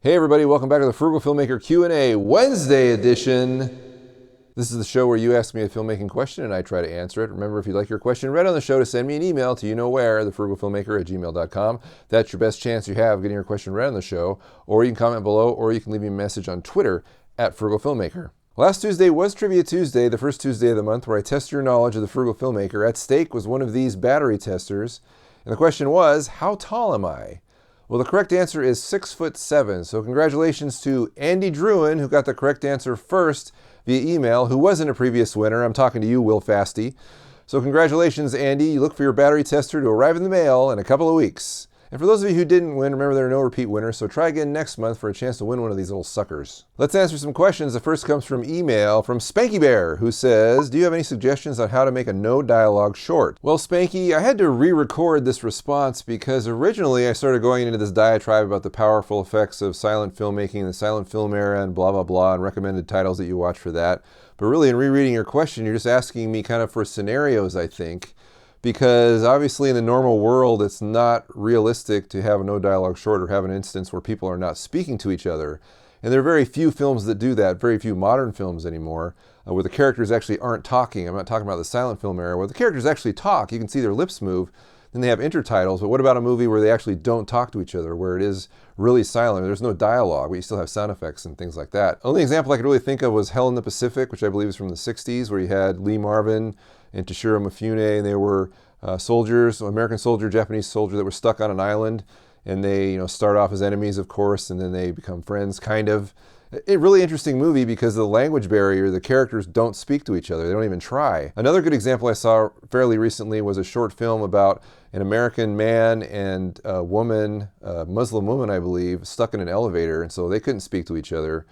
Hey everybody, welcome back to the Frugal Filmmaker Q&A Wednesday edition. This is the show where you ask me a filmmaking question and I try to answer it. Remember, if you'd like your question read on the show, to send me an email to thefrugalfilmmaker@gmail.com. That's your best chance you have of getting your question read on the show. Or you can comment below, or you can leave me a message on Twitter @FrugalFilmmaker. Last Tuesday was Trivia Tuesday, the first Tuesday of the month, where I test your knowledge of the Frugal Filmmaker. At stake was one of these battery testers. And the question was, how tall am I? Well, the correct answer is 6'7". So congratulations to Andy Druin, who got the correct answer first via email, who wasn't a previous winner. I'm talking to you, Will Fasty. So congratulations, Andy. You look for your battery tester to arrive in the mail in a couple of weeks. And for those of you who didn't win, remember there are no repeat winners, so try again next month for a chance to win one of these little suckers. Let's answer some questions. The first comes from email from Spanky Bear, who says, do you have any suggestions on how to make a no dialogue short? Well, Spanky, I had to re-record this response because originally I started going into this diatribe about the powerful effects of silent filmmaking, the silent film era, and blah, blah, blah, and recommended titles that you watch for that. But really, in rereading your question, you're just asking me kind of for scenarios, I think. Because obviously in the normal world, it's not realistic to have a no dialogue short or have an instance where people are not speaking to each other. And there are very few films that do that, very few modern films anymore, where the characters actually aren't talking. I'm not talking about the silent film era, where the characters actually talk. You can see their lips move, then they have intertitles. But what about a movie where they actually don't talk to each other, where it is really silent, there's no dialogue, but you still have sound effects and things like that? Only example I could really think of was Hell in the Pacific, which I believe is from the 60s, where you had Lee Marvin and Toshiro Mifune, and they were soldiers, American soldier, Japanese soldier, that were stuck on an island, and they start off as enemies, of course, and then they become friends, kind of. A really interesting movie because of the language barrier. The characters don't speak to each other. They don't even try. Another good example I saw fairly recently was a short film about an American man and a woman, a Muslim woman, I believe, stuck in an elevator, and so they couldn't speak to each other,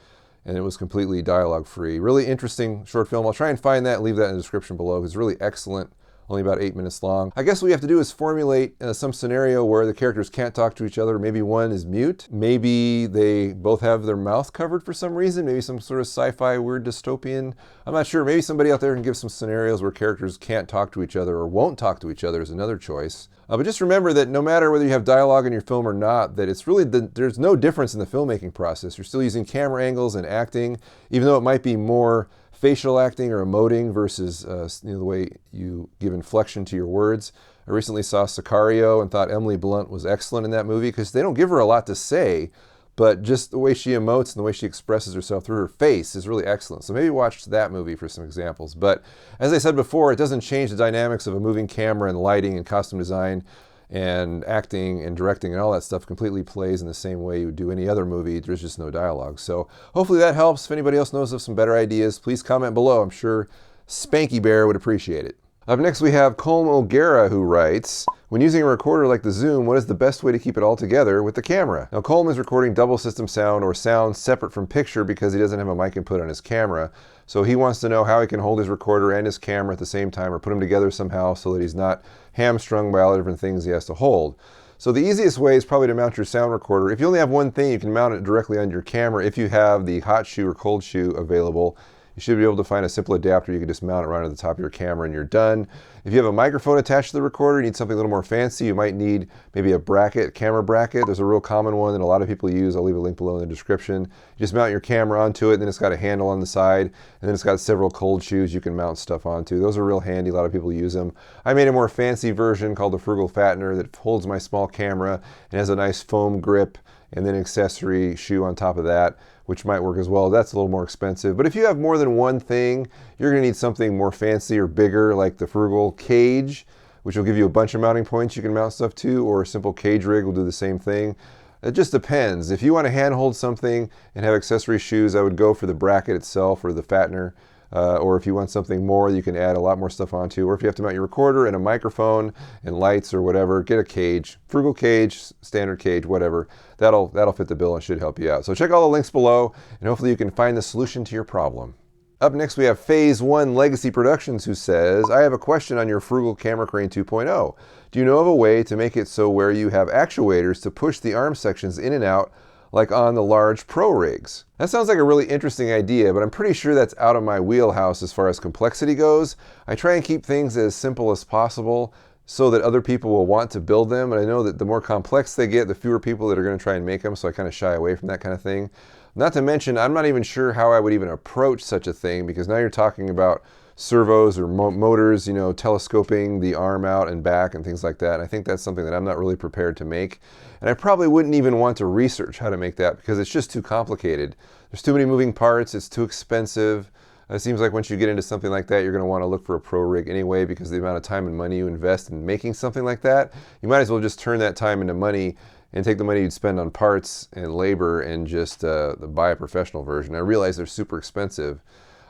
and it was completely dialogue-free. Really interesting short film. I'll try and find that and leave that in the description below. It's really excellent. Only about 8 minutes long. I guess what we have to do is formulate some scenario where the characters can't talk to each other. Maybe one is mute. Maybe they both have their mouth covered for some reason. Maybe some sort of sci-fi weird dystopian. I'm not sure. Maybe somebody out there can give some scenarios where characters can't talk to each other or won't talk to each other is another choice. But just remember that no matter whether you have dialogue in your film or not, that it's really, there's no difference in the filmmaking process. You're still using camera angles and acting, even though it might be more facial acting or emoting versus the way you give inflection to your words. I recently saw Sicario and thought Emily Blunt was excellent in that movie because they don't give her a lot to say, but just the way she emotes and the way she expresses herself through her face is really excellent. So maybe watch that movie for some examples. But as I said before, it doesn't change the dynamics of a moving camera and lighting and costume design and acting and directing and all that stuff completely plays in the same way you would do any other movie. There's just no dialogue. So hopefully that helps. If anybody else knows of some better ideas, please comment below. I'm sure Spanky Bear would appreciate it. Up next we have Colm O'Gara, who writes, when using a recorder like the Zoom, what is the best way to keep it all together with the camera? Now Colm is recording double system sound or sound separate from picture because he doesn't have a mic input on his camera. So he wants to know how he can hold his recorder and his camera at the same time or put them together somehow so that he's not hamstrung by all the different things he has to hold. So the easiest way is probably to mount your sound recorder. If you only have one thing, you can mount it directly on your camera. If you have the hot shoe or cold shoe available, you should be able to find a simple adapter. You can just mount it right on the top of your camera and you're done. If you have a microphone attached to the recorder, you need something a little more fancy. You might need maybe a bracket, camera bracket. There's a real common one that a lot of people use. I'll leave a link below in the description. You just mount your camera onto it, and then it's got a handle on the side, and then it's got several cold shoes you can mount stuff onto. Those are real handy. A lot of people use them. I made a more fancy version called the Frugal Fattener that holds my small camera and has a nice foam grip and then accessory shoe on top of that, which might work as well. That's a little more expensive. But if you have more than one thing, you're gonna need something more fancy or bigger, like the Frugal Cage, which will give you a bunch of mounting points you can mount stuff to, or a simple cage rig will do the same thing. It just depends. If you want to handhold something and have accessory shoes, I would go for the bracket itself or the fattener. Or if you want something more, you can add a lot more stuff onto. Or if you have to mount your recorder and a microphone and lights or whatever, get a cage. Frugal cage, standard cage, whatever. That'll fit the bill and should help you out. So check all the links below, and hopefully you can find the solution to your problem. Up next we have Phase 1 Legacy Productions, who says, I have a question on your Frugal Camera Crane 2.0. Do you know of a way to make it so where you have actuators to push the arm sections in and out like on the large pro rigs? That sounds like a really interesting idea, but I'm pretty sure that's out of my wheelhouse as far as complexity goes. I try and keep things as simple as possible, so that other people will want to build them. And I know that the more complex they get, the fewer people that are going to try and make them, so I kind of shy away from that kind of thing. Not to mention, I'm not even sure how I would even approach such a thing, because now you're talking about servos or motors, telescoping the arm out and back and things like that. And I think that's something that I'm not really prepared to make. And I probably wouldn't even want to research how to make that, because it's just too complicated. There's too many moving parts, it's too expensive. It seems like once you get into something like that, you're going to want to look for a pro rig anyway, because the amount of time and money you invest in making something like that, you might as well just turn that time into money and take the money you'd spend on parts and labor and just buy a professional version. I realize they're super expensive.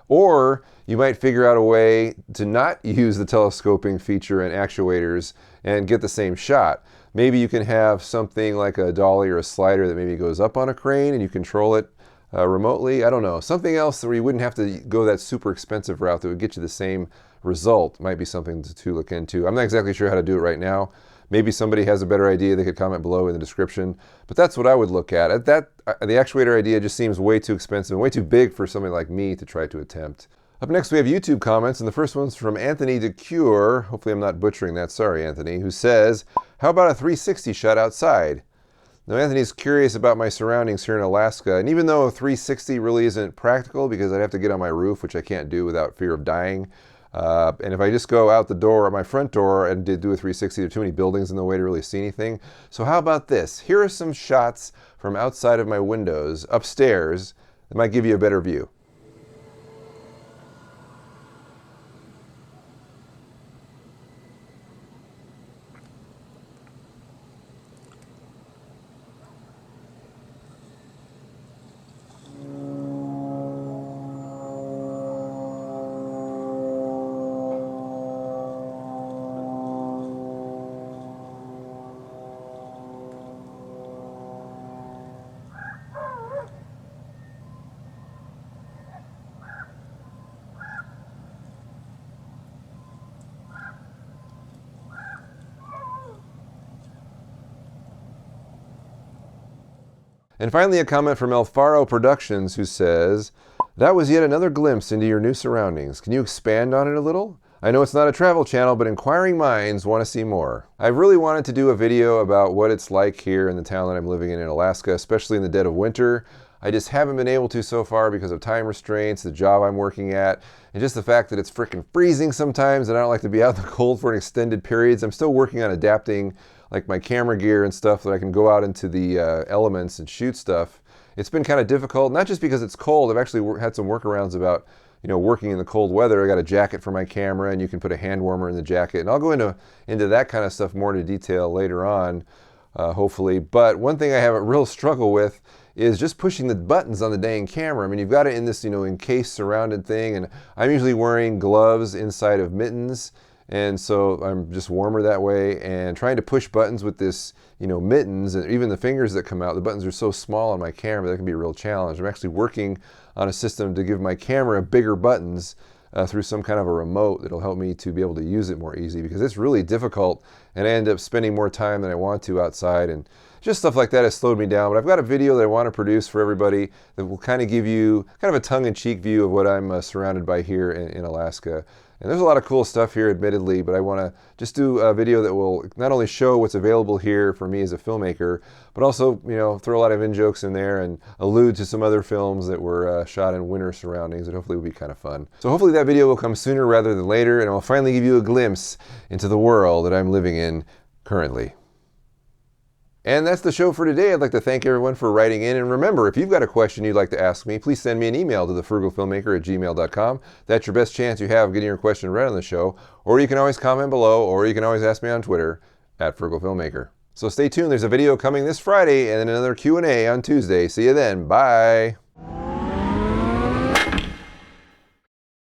Or you might figure out a way to not use the telescoping feature and actuators and get the same shot. Maybe you can have something like a dolly or a slider that maybe goes up on a crane and you control it remotely. I don't know. Something else where you wouldn't have to go that super expensive route that would get you the same result might be something to look into. I'm not exactly sure how to do it right now. Maybe somebody has a better idea, they could comment below in the description. But that's what I would look at. The actuator idea just seems way too expensive and way too big for somebody like me to try to attempt. Up next we have YouTube comments, and the first one's from Anthony DeCure. Hopefully I'm not butchering that, sorry Anthony, who says, how about a 360 shot outside? Now Anthony's curious about my surroundings here in Alaska, and even though a 360 really isn't practical because I'd have to get on my roof, which I can't do without fear of dying, and if I just go out the door, at my front door, and do a 360, there are too many buildings in the way to really see anything. So how about this? Here are some shots from outside of my windows upstairs that might give you a better view. And finally, a comment from Faro Productions, who says, that was yet another glimpse into your new surroundings. Can you expand on it a little? I know it's not a travel channel, but inquiring minds want to see more. I really wanted to do a video about what it's like here in the town that I'm living in Alaska, especially in the dead of winter. I just haven't been able to so far because of time restraints, the job I'm working at, and just the fact that it's freaking freezing sometimes and I don't like to be out in the cold for extended periods. I'm still working on adapting like my camera gear and stuff so that I can go out into the elements and shoot stuff. It's been kind of difficult, not just because it's cold. I've actually had some workarounds about working in the cold weather. I got a jacket for my camera, and you can put a hand warmer in the jacket. And I'll go into that kind of stuff more into detail later on, hopefully. But one thing I have a real struggle with is just pushing the buttons on the dang camera. I mean, you've got it in this, encased, surrounded thing, and I'm usually wearing gloves inside of mittens, and so I'm just warmer that way. And trying to push buttons with this, mittens, and even the fingers that come out, the buttons are so small on my camera, that can be a real challenge. I'm actually working on a system to give my camera bigger buttons through some kind of a remote that'll help me to be able to use it more easy, because it's really difficult, and I end up spending more time than I want to outside, and just stuff like that has slowed me down. But I've got a video that I want to produce for everybody that will kind of give you kind of a tongue-in-cheek view of what I'm surrounded by here in Alaska. And there's a lot of cool stuff here, admittedly, but I want to just do a video that will not only show what's available here for me as a filmmaker, but also, throw a lot of in-jokes in there and allude to some other films that were shot in winter surroundings that hopefully will be kind of fun. So hopefully that video will come sooner rather than later, and I'll finally give you a glimpse into the world that I'm living in currently. And that's the show for today. I'd like to thank everyone for writing in. And remember, if you've got a question you'd like to ask me, please send me an email to thefrugalfilmmaker@gmail.com. That's your best chance you have of getting your question read on the show. Or you can always comment below, or you can always ask me on Twitter @FrugalFilmmaker. So stay tuned. There's a video coming this Friday and then another Q&A on Tuesday. See you then. Bye.